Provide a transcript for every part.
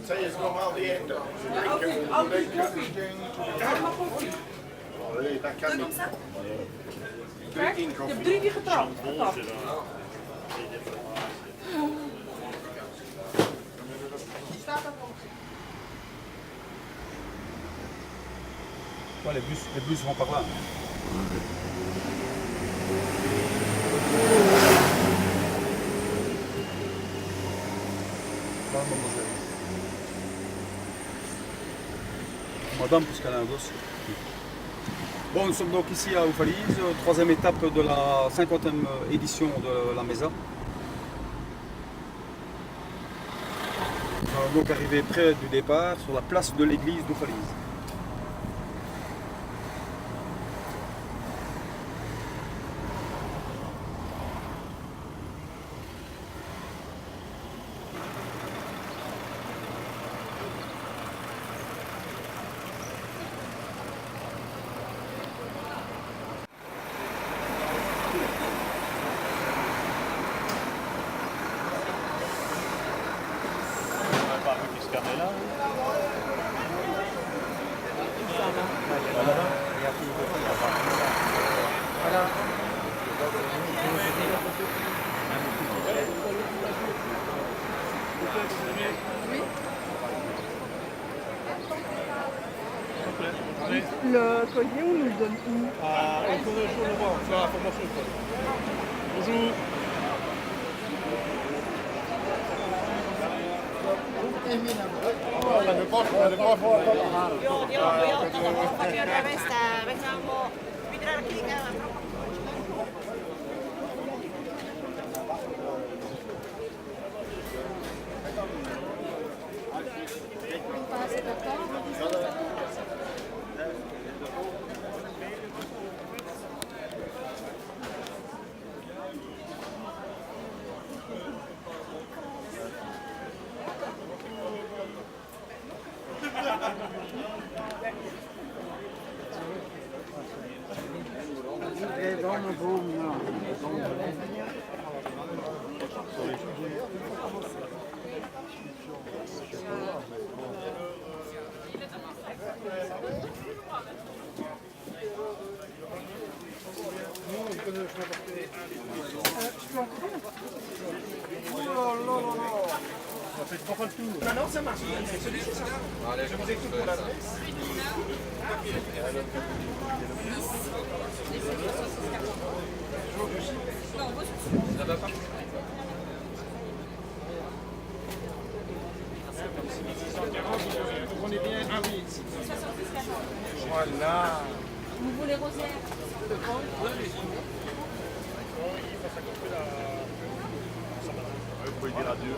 Säg så kommer aldrig igen då. Kijk, ik heb 3 keer getrapt. Ouais, les bus vont par là. Madame, puisqu'elle a un gosse. Bon, nous sommes donc ici à Oufalise, troisième étape de la 50e édition de la Mesa. Nous allons donc arriver près du départ, sur la place de l'église d'Oufalise. Le collier, on nous le donne où? On tourne sur le roi, on fait la formation. Bonjour. Maintenant ça marche, c'est celui-ci ça. Je vous écoute pour l'adresse. Ça va pas. On est bien à 8. Voilà. Vous voulez Rosière? Vous pouvez dire adieu.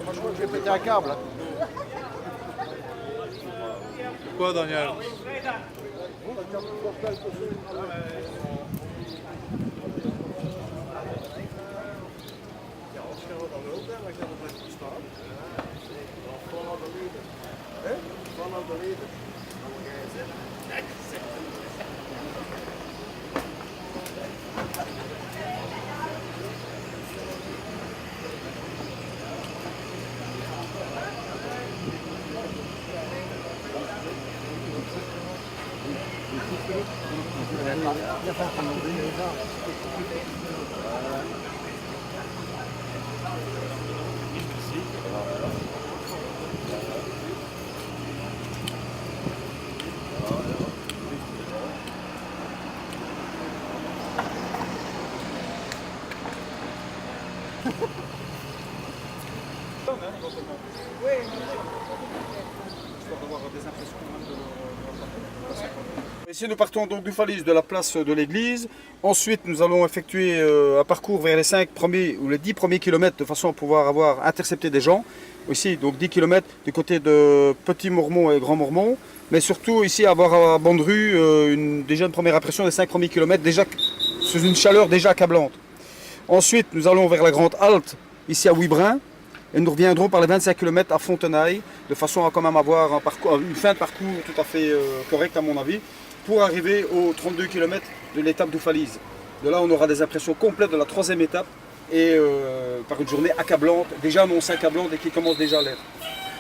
Moi je crois que je vais péter un câble. Quoi, Daniel? Ici nous partons donc du Falise, de la place de l'église. Ensuite nous allons effectuer un parcours vers les 5 premiers ou les 10 premiers kilomètres de façon à pouvoir avoir intercepté des gens. Ici donc 10 kilomètres du côté de Petit Mormont et Grand Mormont. Mais surtout ici avoir à Bonderue déjà une première impression des 5 premiers kilomètres déjà sous une chaleur déjà accablante. Ensuite nous allons vers la grande halte ici à Ouibrin. Et nous reviendrons par les 25 km à Fontenailles, de façon à quand même avoir une fin de parcours tout à fait correcte à mon avis, pour arriver aux 32 km de l'étape d'Oufalise. De là on aura des impressions complètes de la 3e étape et par une journée accablante, déjà annoncée accablante et qui commence déjà à l'être.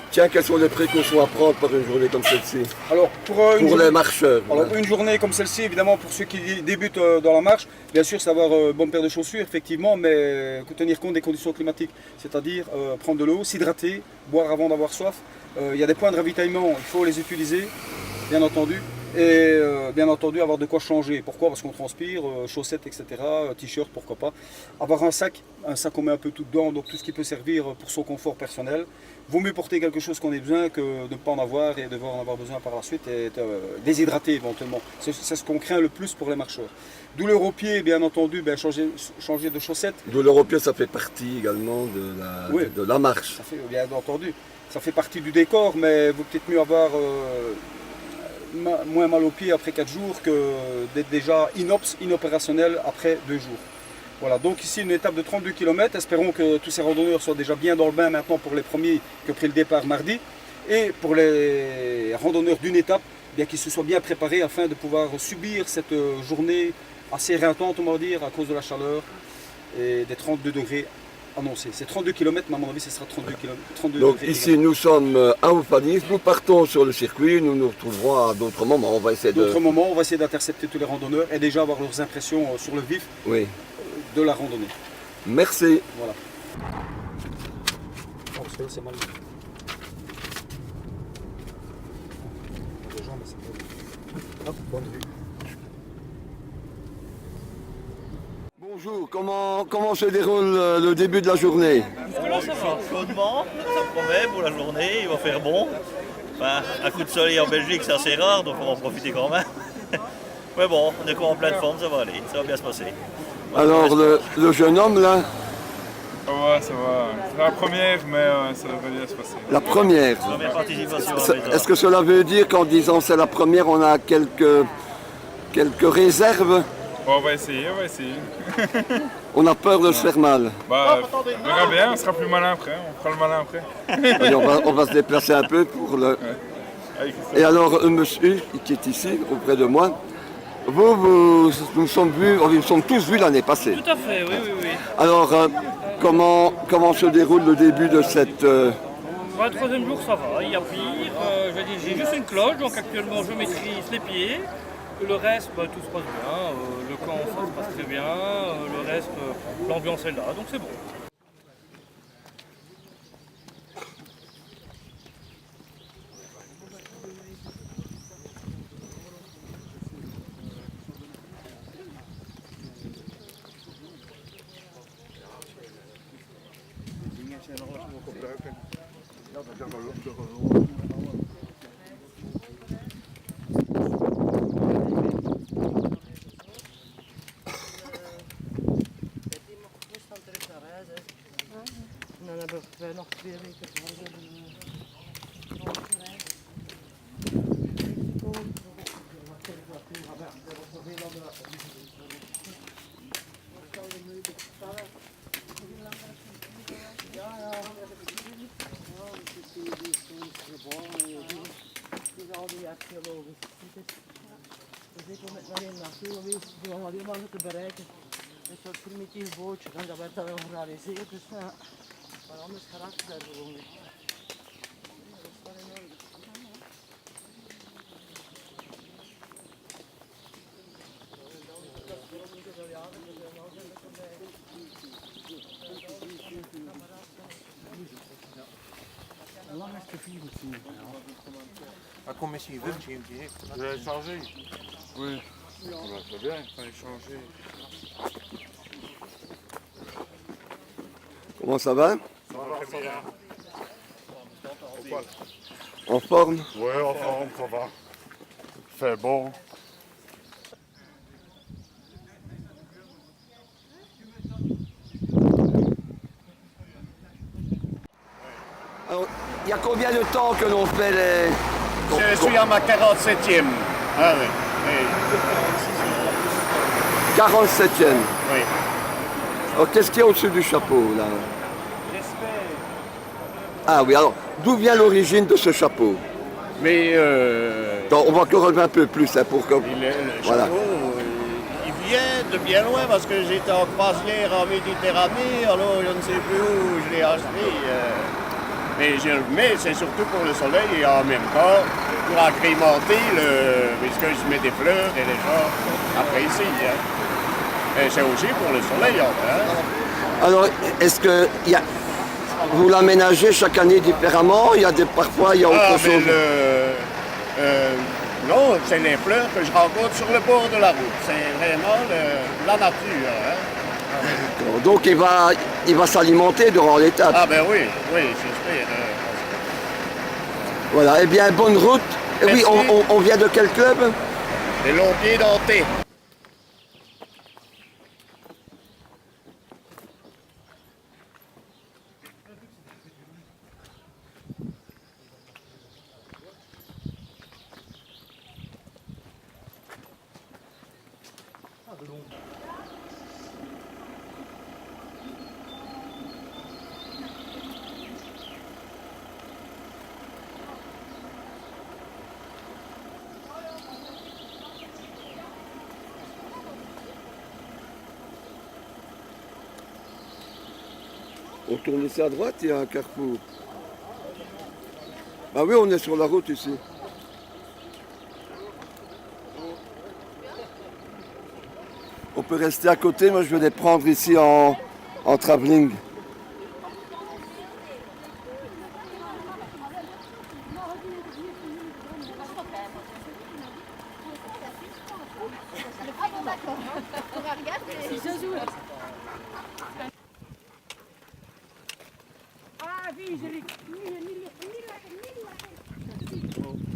Tiens, quelles sont les précautions à prendre pour une journée comme celle-ci? Alors pour les marcheurs. Alors une journée comme celle-ci, évidemment pour ceux qui débutent dans la marche, bien sûr c'est avoir une bonne paire de chaussures effectivement, mais tenir compte des conditions climatiques, c'est-à-dire prendre de l'eau, s'hydrater, boire avant d'avoir soif. Il y a des points de ravitaillement, il faut les utiliser, bien entendu. Et bien entendu avoir de quoi changer. Pourquoi? Parce qu'on transpire, chaussettes, etc., t-shirt, pourquoi pas. Avoir un sac on met un peu tout dedans, donc tout ce qui peut servir pour son confort personnel. Vaut mieux porter quelque chose qu'on ait besoin que de ne pas en avoir et devoir en avoir besoin par la suite et être déshydraté éventuellement. C'est ce qu'on craint le plus pour les marcheurs. Douleur aux pieds, bien entendu, changer de chaussettes. Douleur aux pieds, ça fait partie également de la marche. Ça fait, bien entendu, ça fait partie du décor, mais il vaut peut-être mieux avoir moins mal aux pieds après 4 jours que d'être déjà inopérationnel après 2 jours. Voilà, donc ici une étape de 32 km, espérons que tous ces randonneurs soient déjà bien dans le bain maintenant pour les premiers qui ont pris le départ mardi. Et pour les randonneurs d'une étape, bien qu'ils se soient bien préparés afin de pouvoir subir cette journée assez éreintante, on va dire, à cause de la chaleur et des 32 degrés annoncés. C'est 32 km, mais à mon avis ce sera 32 km. Donc ici nous sommes à Oufalise, nous partons sur le circuit, nous nous retrouverons à d'autres moments. On va essayer d'intercepter tous les randonneurs et déjà avoir leurs impressions sur le vif. Oui. De la randonnée. Merci. Voilà. Oh, c'est mal. Hop, bonne vue. Bonjour, comment se déroule le début de la journée? Là, ça va. Chaudement, ça promet pour la journée, il va faire bon. Enfin, un coup de soleil en Belgique, c'est assez rare, donc on va en profiter quand même. Mais bon, on est quand même en pleine forme, ça va aller, ça va bien se passer. Alors, le jeune homme là? Ouais, ça va. C'est la première, mais ça devrait bien se passer. La première. Première participation. Est-ce que cela veut dire qu'en disant c'est la première, on a quelques réserves? Bon, on va essayer. On a peur de se faire mal. Bah, on verra bien, on sera plus malin après, on fera le malin après. Allez, on va se déplacer un peu pour le... Ouais. Et alors, monsieur qui est ici, auprès de moi, nous nous sommes tous vus l'année passée. Tout à fait, oui. Alors, comment se déroule le début de cette... Le 3e jour, ça va, il y a pire. J'ai juste une cloche, donc actuellement je maîtrise les pieds. Le reste, tout se passe bien. Le camp, ça se passe très bien. Le reste, l'ambiance est là, donc c'est bon. Dan hebben we nog 2 weken zeker met alleen naartoe geweest, om alleen maar te bereiken. een soort primitief bootje. En dat werd dan wel gerealiseerd. Dus maar anders karakter daar gewoon niet. Dat is wel in orde. La commissie veut, j'ai direct. Vous avez changé? Oui. C'est bien, il fallait changer. Comment ça va? Ça va très bien. En forme? Ouais, en forme, ça va. Il fait bon. Alors, il y a combien de temps que l'on fait les... Je suis à ma 47e. Ah oui. 47e. Oui. Alors, qu'est-ce qu'il y a au-dessus du chapeau, là? Ah oui, alors, d'où vient l'origine de ce chapeau? Mais Attends, on va encore relever un peu plus, hein, pour que... le Voilà. chapeau, il vient de bien loin parce que j'étais en croisière en Méditerranée, alors je ne sais plus où je l'ai acheté. Mais je le mets, c'est surtout pour le soleil et en même temps pour agrémenter puisque je mets des fleurs et les gens apprécient. Hein. Et c'est aussi pour le soleil. Hein. Alors, est-ce que vous l'aménagez chaque année différemment? Parfois, il y a autre chose. Non, c'est les fleurs que je rencontre sur le bord de la route. C'est vraiment la nature. Hein. Donc, il va s'alimenter durant l'étape. Ah ben oui, j'espère. Voilà, eh bien, bonne route. Et oui, on vient de quel club? Les Longs-Pieds dentés. On tourne ici à droite, il y a un carrefour. Ah oui, on est sur la route ici. On peut rester à côté, moi je vais les prendre ici en travelling.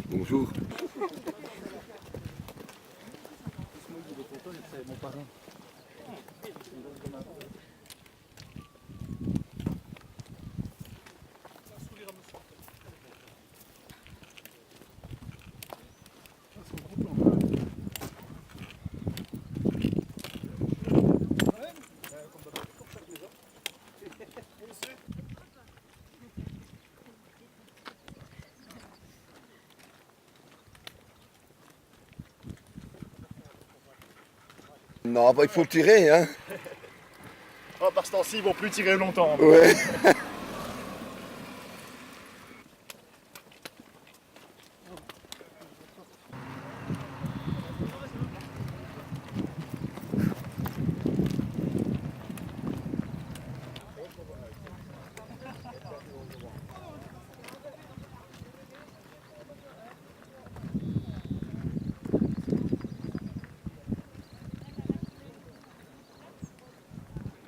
Bonjour. Non, bah, il faut tirer, hein. Oh, par ce temps-ci, ils vont plus tirer longtemps. Ouais.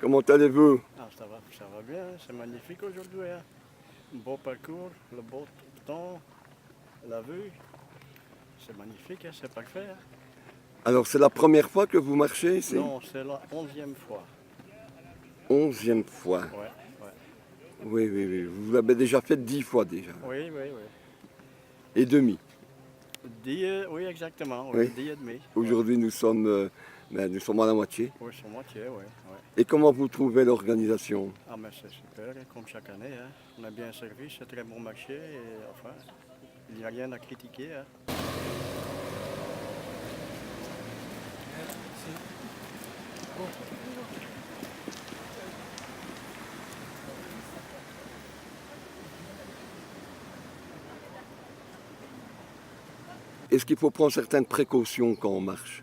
Comment allez-vous? Ah, ça va bien, c'est magnifique aujourd'hui. Hein. Beau parcours, le beau temps, la vue. C'est magnifique, hein, c'est parfait. Hein. Alors, c'est la première fois que vous marchez ici? Non, c'est la 11e fois. 11e fois. Ouais. Oui. Vous l'avez déjà fait 10 fois déjà. Oui. Et demi. Oui, exactement. Oui. 10 et demi. Aujourd'hui, nous sommes à la moitié. Oui, sur moitié, oui. Et comment vous trouvez l'organisation? Ah, mais c'est super, comme chaque année. Hein. On a bien servi, c'est très bon marché. Et, enfin, il n'y a rien à critiquer. Hein. est-ce qu'il faut prendre certaines précautions quand on marche?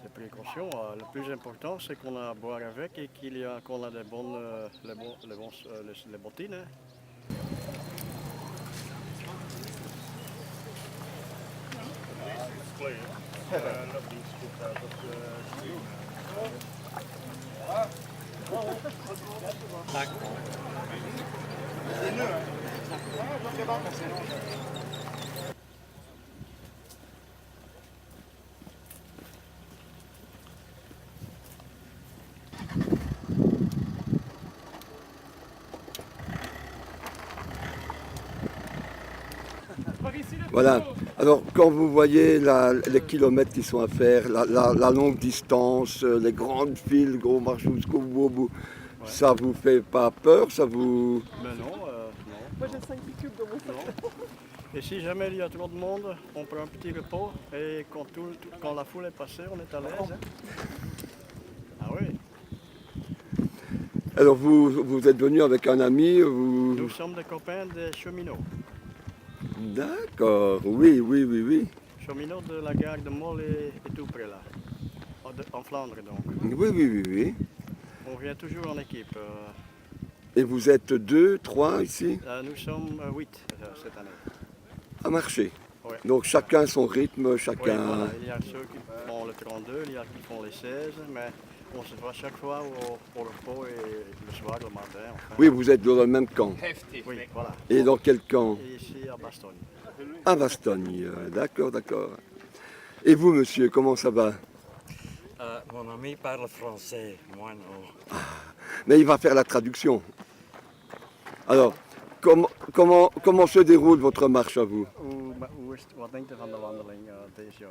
Les précautions, le plus important, c'est qu'on a à boire avec et qu'on a des bonnes les bottines. Hein. Voilà. Alors, quand vous voyez les kilomètres qui sont à faire, la longue distance, les grandes files, gros marche jusqu'au bout, ça vous fait pas peur? Ça vous... Mais non, non. Moi j'ai 5 cubes dans mon sac. Et si jamais il y a trop de monde, on prend un petit repos et quand la foule est passée, on est à l'aise. Hein. Ah oui. Alors, vous êtes venu avec un ami vous... Nous sommes des copains des cheminots. D'accord, oui. Cheminots de la gare de Mol et tout près là. En Flandre donc. Oui. On vient toujours en équipe. Et vous êtes 2, 3 ici? Nous sommes 8 cette année. À marcher. Ouais. Donc chacun son rythme, chacun... Oui, voilà. Il y a ceux qui font le 32, il y a qui font les 16, mais on se voit chaque fois au repos et le soir, le matin. Enfin. Oui, vous êtes dans le même camp. Oui, voilà. Et dans quel camp? Et ici à Bastogne. À Bastogne, d'accord. Et vous, monsieur, comment ça va? Mon ami parle français, moi non. Mais il va faire la traduction. Alors, comment se déroule votre marche à vous? Wat denkt u van de wandeling dit jaar?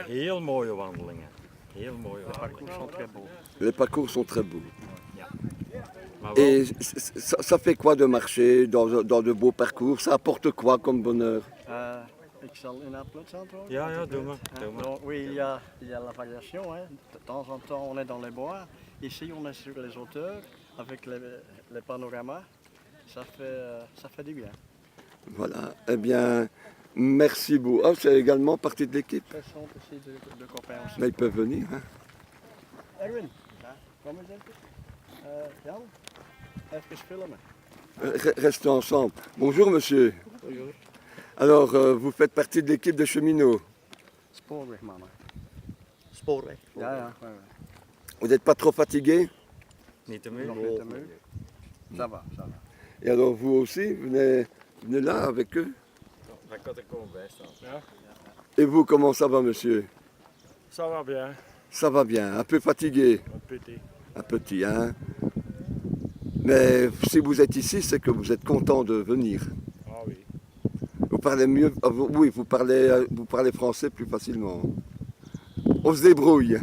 Heel mooie wandelingen. Heel mooie Les parcours sont très beaux. Les parcours sont très beaux. Ja. Et ça fait quoi de marcher dans de beaux parcours? Ça apporte quoi comme bonheur? Ik zal in het Plots antwoorden. Ja, doe maar. Donc, oui, il y a la variation. Hein. De temps en temps, on est dans les bois. Ici, on est sur les hauteurs avec les panoramas. Ça fait du bien. Voilà, eh bien, merci beaucoup. Ah, c'est également partie de l'équipe. Ce sont aussi deux copains aussi. Mais ils peuvent venir. Hein. Erwin, kom eens even. Jan, even filmen. Restez ensemble. Bonjour monsieur. Bonjour. Alors, vous faites partie de l'équipe de cheminots. Spoorwegmannen. Spoorweg. Ja. Vous n'êtes pas trop fatigué? Niet te meer. Nog niet te moe. Ça va. Et alors vous aussi, venez là avec eux? Daar kan ik gewoon bij staan. Et vous, comment ça va monsieur? Ça va bien. Ça va bien, un peu fatigué? Un petit, hein? Mais si vous êtes ici, c'est que vous êtes content de venir. Ah oui. Vous parlez mieux, oui, vous parlez français plus facilement. On se débrouille.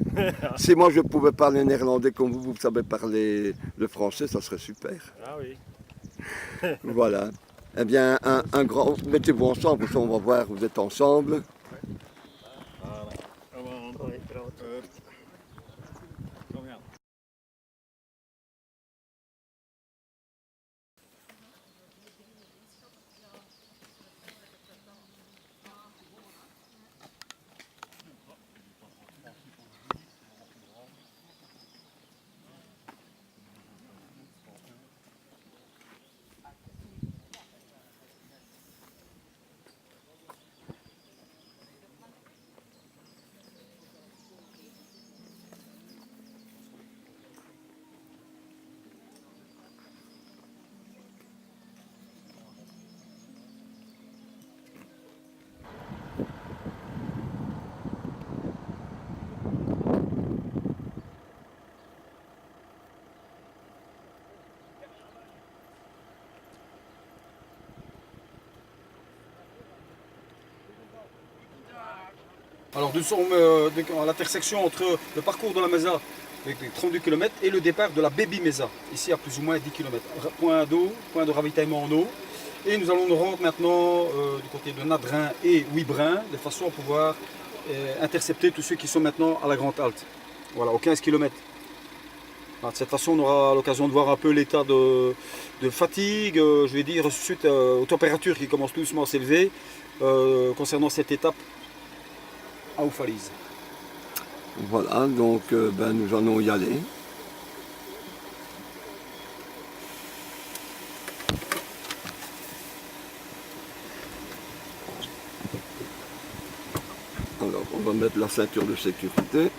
Si moi je pouvais parler néerlandais comme vous savez parler le français, ça serait super. Ah oui. Voilà. Eh bien, un grand... Mettez-vous ensemble, on va voir, vous êtes ensemble. Alors nous sommes à l'intersection entre le parcours de la Mesa avec les 32 km et le départ de la Baby Mesa, ici à plus ou moins 10 km. Point d'eau, point de ravitaillement en eau. Et nous allons nous rendre maintenant du côté de Nadrin et Ouibrin, de façon à pouvoir intercepter tous ceux qui sont maintenant à la Grande Halte. Voilà, aux 15 km. De cette façon, on aura l'occasion de voir un peu l'état de fatigue, je vais dire, suite aux températures qui commencent doucement à s'élever, concernant cette étape à Oufalise. Voilà, donc nous allons y aller. Alors, on va mettre la ceinture de sécurité.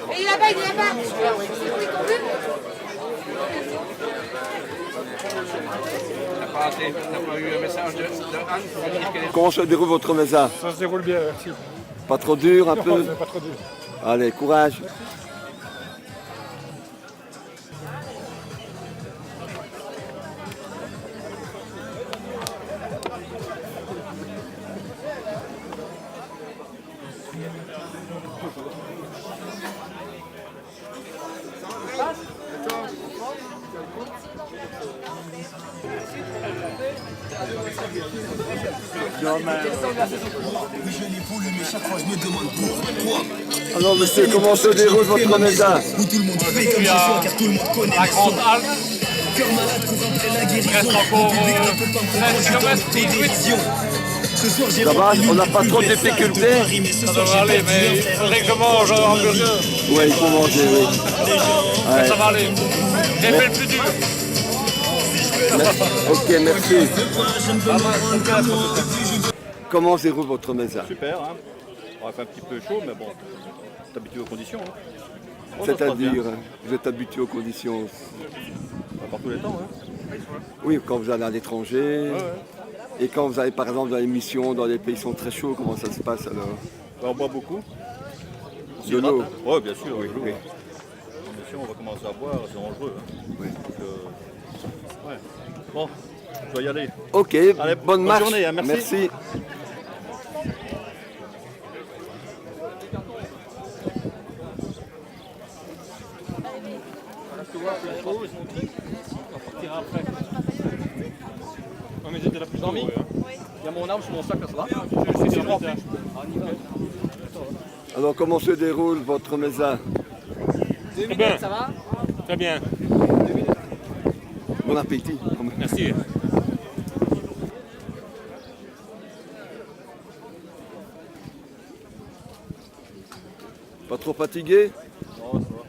Et il est là-bas, il est là-bas. C'est ton but. T'as pas eu un message de Anne pour dire qu'elle est... Comment se déroule votre mesa? Ça se déroule bien, merci. Pas trop dur, un peu? Non, pas trop dur. Allez, courage. Alors monsieur, comment se déroule votre mesa? La grande halte. Il reste encore 13 km 18. Ça va, on n'a pas trop de difficultés? Ça devrait aller, mais il faudrait que je mange un hamburger. Oui, il faut manger, oui. Mais ça va aller. J'ai fait le plus dur. Ok, merci. Comment se déroule votre mesa? Super, hein. On a fait un petit peu chaud, mais bon, t'es habitué aux conditions. Hein. Bon, C'est-à-dire, vous êtes habitué aux conditions? Par tous les temps, hein. Oui, quand vous allez à l'étranger. Ouais. Et quand vous allez par exemple dans les missions, dans les pays qui sont très chauds, comment ça se passe alors? On boit beaucoup. De l'eau? Oui, bien sûr, oui, de l'eau. oui. Mais si on va commencer à boire, c'est dangereux. Hein. Oui. Donc, ouais. Bon, je dois y aller. Ok, allez, bonne marche. journée, hein, merci. Non mais j'étais là plus dormi. Il y a mon arme sur mon sac là, ça va? Alors comment se déroule votre mesa? 2 minutes, ça va? Très bien. Bon appétit. Merci. Pas trop fatigué? Non, ça va.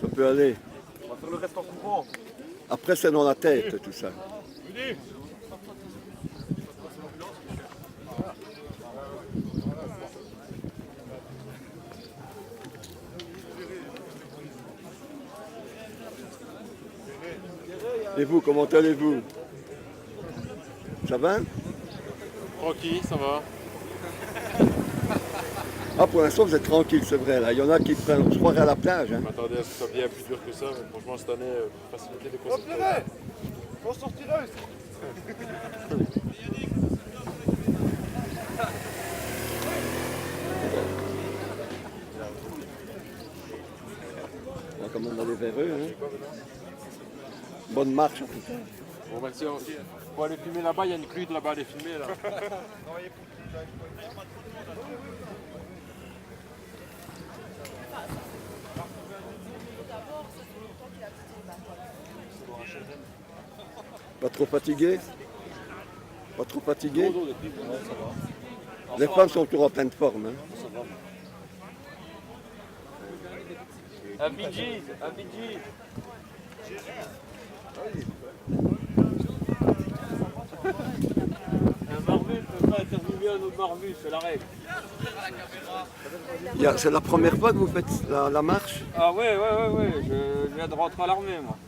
Ça peut aller. On va faire le reste en courant. Après c'est dans la tête tout ça. Et vous, comment allez-vous? Ça va? Tranquille, ça va. Ah, pour l'instant, vous êtes tranquille, c'est vrai. Là. Il y en a qui prennent, je crois, à la plage. Hein. Je m'attendais à ce que ça soit bien plus dur que ça, mais franchement, cette année, facilité de concentration. On sortira aussi. On va quand même aller vers eux. Hein. Bonne marche en tout cas. Bon, merci. Faut aller filmer là-bas, il y a une clude là-bas à aller filmer. Là. Pas trop fatigué? Pas trop fatigué? Les femmes sont toujours en pleine forme. Hein. Un Bee Gees, un Bee Gees. Un barbu ne peut pas interviewer un autre barbu, c'est la règle. C'est la première fois que vous faites la marche? Ah ouais, je viens de rentrer à l'armée, moi.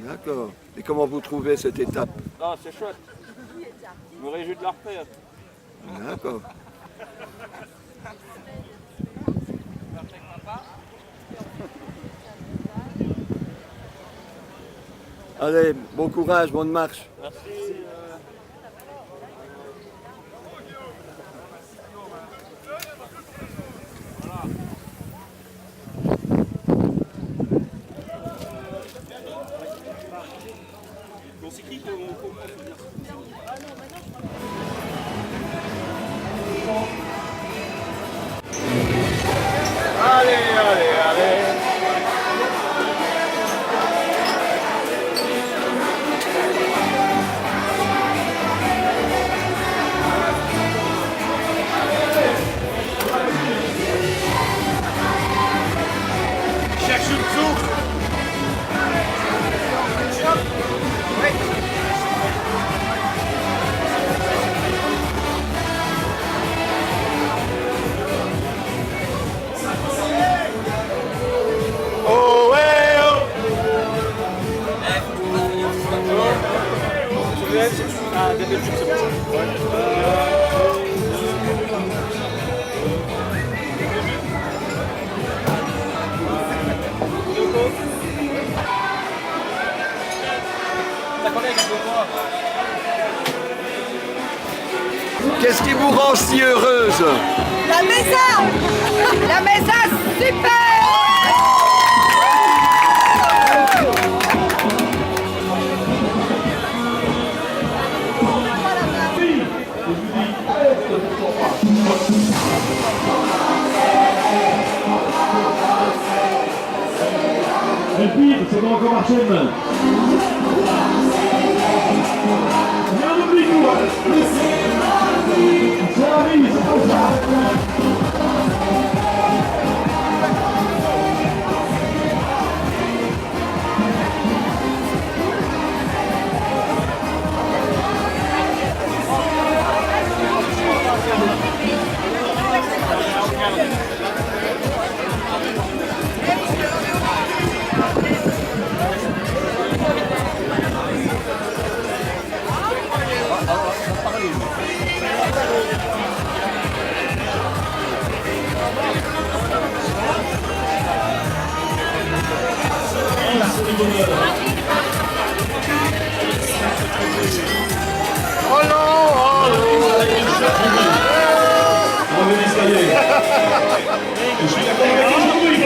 D'accord. Et comment vous trouvez cette étape? Ah, c'est chouette. Je me réjouis de la refaire. D'accord. Allez, bon courage, bonne marche. Merci. Qu'est-ce qui vous rend si heureuse? La maison! La maison, super! C'est bon, encore marcher demain. Rien n'oublie tout, ça arrive, c'est comme ça. Oh non, oh non. Revenez, ça y est. Je suis d'accord avec aujourd'hui.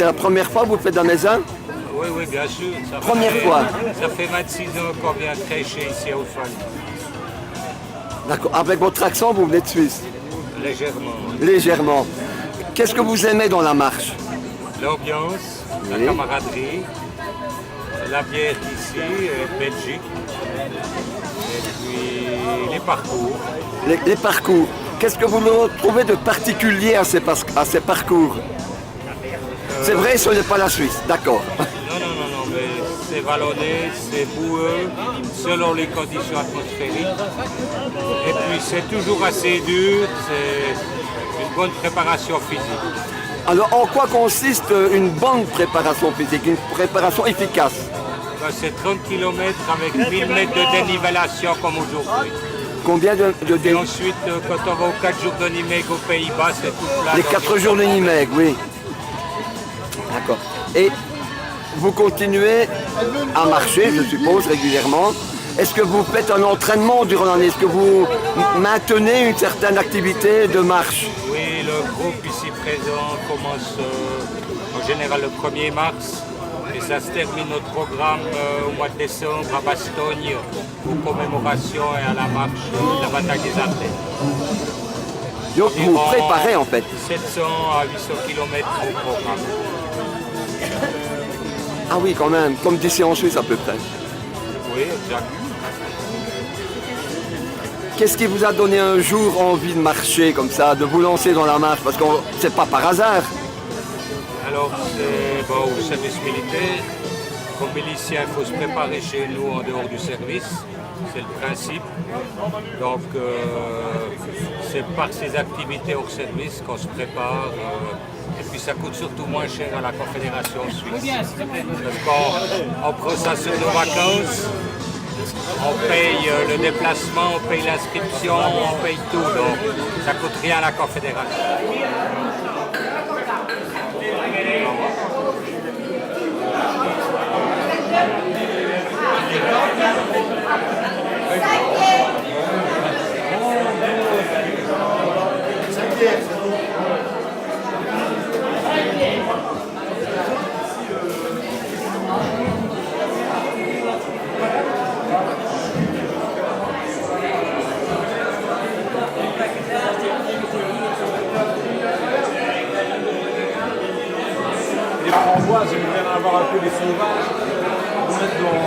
c'est la première fois que vous faites de la maison? Oui, oui, bien sûr. Première fois. Ça fait 26 ans qu'on vient crêcher ici au Fall. D'accord. Avec votre accent, vous venez de Suisse? Légèrement. Légèrement. Qu'est-ce que vous aimez dans la marche? L'ambiance, la camaraderie, la bière d'ici, Belgique, et puis les parcours. Les parcours. Qu'est-ce que vous trouvez de particulier à ces parcours? C'est vrai, ce n'est pas la Suisse, d'accord. Non, mais c'est vallonné, c'est boueux, selon les conditions atmosphériques. Et puis c'est toujours assez dur, c'est une bonne préparation physique. Alors, en quoi consiste une bonne préparation physique, une préparation efficace? C'est 30 km avec 1000 mètres de dénivellation comme aujourd'hui. Combien de Et ensuite, quand on va aux 4 jours de Nimègue aux Pays-Bas, c'est tout plat. Les 4 jours de Nimègue, oui. D'accord. Et vous continuez à marcher, je suppose, régulièrement. Est-ce que vous faites un entraînement durant l'année? Est-ce que vous maintenez une certaine activité de marche? Oui, le groupe ici présent commence en général le 1er mars. Et ça se termine notre programme au mois de décembre à Bastogne aux commémorations et à la marche de la bataille des Ardennes. Donc vous préparez en fait? 700 à 800 km au programme. Ah oui, quand même, comme d'ici en Suisse à peu près. Oui, exact. Qu'est-ce qui vous a donné un jour envie de marcher comme ça, de vous lancer dans la marche? Parce que c'est pas par hasard. Alors, c'est bon, au service militaire. Comme milicien, il faut se préparer chez nous en dehors du service. C'est le principe. Donc, c'est par ces activités hors service qu'on se prépare. Et puis, ça coûte surtout moins cher à la Confédération suisse. Parce qu'on prend ça sur nos vacances. On paye le déplacement, on paye l'inscription, on paye tout. Donc, ça coûte rien à la Confédération. Les framboises, j'aimerais bien avoir un peu des sauvages. Pour mettre dans...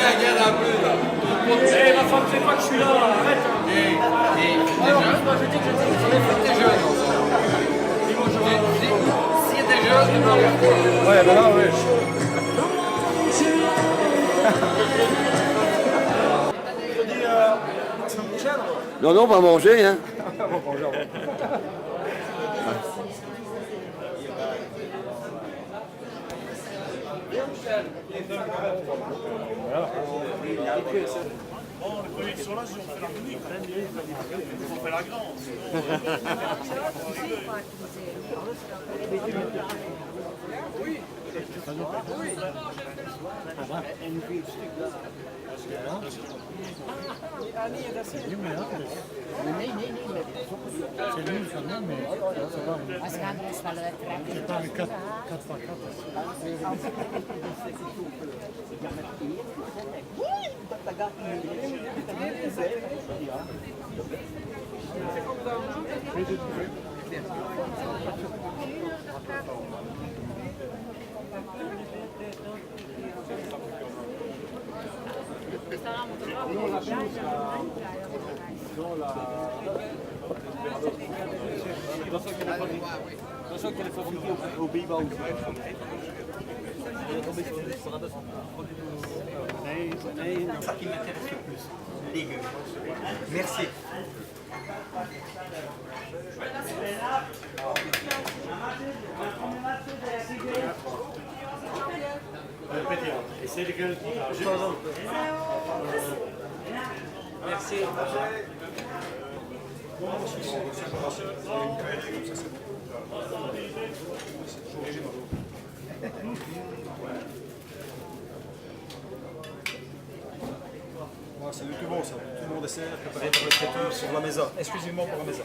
Regarde un peu là. Ma femme sait pas que je suis là, arrête. Alors, moi je dis que t'es jeune. Si t'es jeune, tu parles quoi? Ouais, ben là, ouais. Non, non, on va manger, hein. Bon, les premiers qui sont là, si on fait la musique, on fait la grande. Oui. Attention qu'elle est fabriquée aux Pays-Bas aussi. Nee, dat qui m'intéresse le plus. Les gueux. Merci. Essaye de gueuler. Merci. c'est du tout bon ça. Tout le monde dessert préparé par le traiteur sur la mesa, exclusivement pour la mesa.